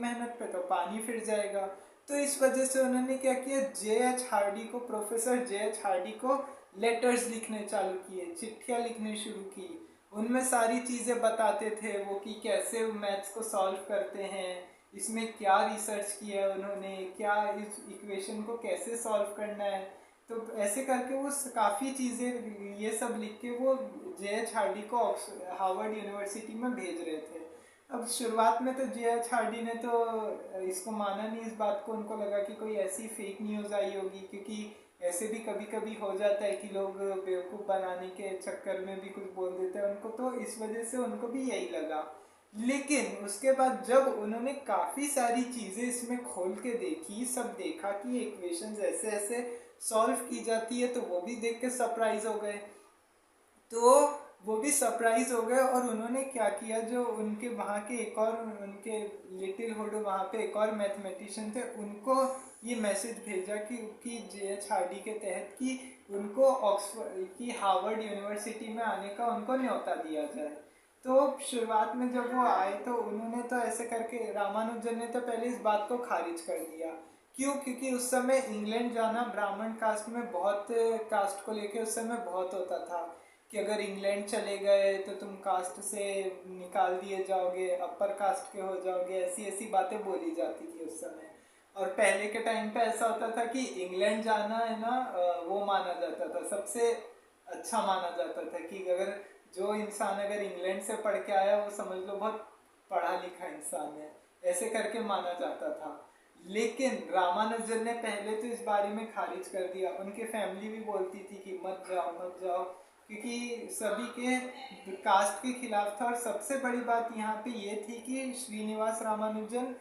मेहनत पे तो पानी फिर जाएगा। तो इस वजह से उन्होंने क्या किया, जे.एच. हार्डी को, प्रोफेसर जे.एच. हार्डी को लेटर्स लिखने चालू किए, चिट्ठियाँ लिखने शुरू की। उनमें सारी चीज़ें बताते थे वो कि कैसे मैथ्स को सॉल्व करते हैं, इसमें क्या रिसर्च किया है उन्होंने, क्या इस इक्वेशन को कैसे सॉल्व करना है। तो ऐसे करके वो काफ़ी चीज़ें ये सब लिख के वो जे.एच. हार्डी को हार्वर्ड यूनिवर्सिटी में भेज रहे थे। अब शुरुआत में तो जे.एच. हार्डी ने तो इसको माना नहीं, इस बात को। उनको लगा कि कोई ऐसी फेक न्यूज़ आई होगी, क्योंकि ऐसे भी कभी कभी हो जाता है कि लोग बेवकूफ़ बनाने के चक्कर में भी कुछ बोल देते हैं उनको, तो इस वजह से उनको भी यही लगा। लेकिन उसके बाद जब उन्होंने काफ़ी सारी चीज़ें इसमें खोल के देखी, सब देखा कि इक्वेशंस ऐसे ऐसे सॉल्व की जाती है, तो वो भी देख के सरप्राइज हो गए। तो वो भी सरप्राइज हो गए और उन्होंने क्या किया, जो उनके वहाँ के एक और उनके लिटिल हुड वहाँ पे एक और मैथमेटिशियन थे, उनको ये मैसेज भेजा कि जे.एच. हार्डी के तहत कि उनको ऑक्सफोर्ड की हार्वर्ड यूनिवर्सिटी में आने का उनको न्योता दिया जाए। तो शुरुआत में जब वो आए तो उन्होंने तो ऐसे करके, रामानुजन ने तो पहले इस बात को खारिज कर दिया। क्यों? क्योंकि उस समय इंग्लैंड जाना ब्राह्मण कास्ट में बहुत, कास्ट को लेके उस समय बहुत होता था कि अगर इंग्लैंड चले गए तो तुम कास्ट से निकाल दिए जाओगे, अपर कास्ट के हो जाओगे, ऐसी ऐसी बातें बोली जाती थी उस समय। और पहले के टाइम पे ऐसा होता था कि इंग्लैंड जाना है ना, वो माना जाता था, सबसे अच्छा माना जाता था कि अगर जो इंसान अगर इंग्लैंड से पढ़ के आया वो समझ लो बहुत पढ़ा लिखा इंसान है, ऐसे करके माना जाता था। लेकिन रामानुजन ने पहले तो इस बारे में खारिज कर दिया। उनकी फैमिली भी बोलती थी कि मत जाओ मत जाओ, क्योंकि सभी के कास्ट के खिलाफ था। और सबसे बड़ी बात यहाँ पे ये थी कि श्रीनिवास रामानुजन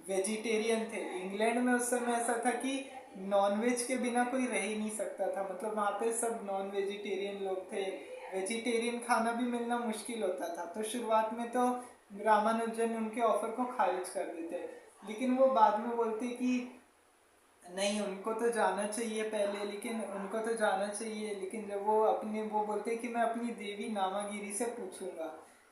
वेजिटेरियन थे। इंग्लैंड में उस समय ऐसा था कि नॉनवेज के बिना कोई रह ही नहीं सकता था, मतलब वहाँ पे सब नॉन वेजिटेरियन लोग थे, वेजिटेरियन खाना भी मिलना मुश्किल होता था। तो शुरुआत में तो रामानुजन उनके ऑफर को खारिज कर देते, लेकिन वो बाद में बोलते कि नहीं, उनको तो जाना चाहिए पहले, लेकिन उनको तो जाना चाहिए, लेकिन जब वो अपने वो बोलते कि मैं अपनी देवी नामागिरी से पूछूंगा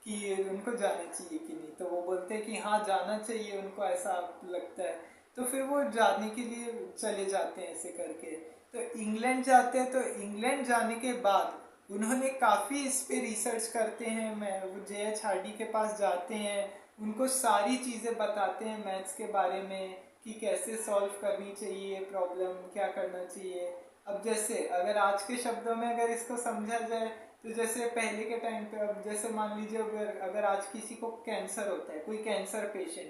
कि उनको जाना चाहिए कि नहीं, तो वो बोलते कि हाँ जाना चाहिए उनको, ऐसा लगता है। तो फिर वो जाने के लिए चले जाते हैं ऐसे करके। तो इंग्लैंड जाते हैं, तो इंग्लैंड जाने के बाद उन्होंने काफ़ी इस पे रिसर्च करते हैं। मैं वो जे.एच. हार्डी के पास जाते हैं, उनको सारी चीज़ें बताते हैं मैथ्स के बारे में कि कैसे सॉल्व करनी चाहिए प्रॉब्लम, क्या करना चाहिए। अब जैसे अगर आज के शब्दों में अगर इसको समझा जाए, तो जैसे पहले के टाइम पे, अब जैसे मान लीजिए अगर अगर आज किसी को कैंसर होता है, कोई कैंसर पेशेंट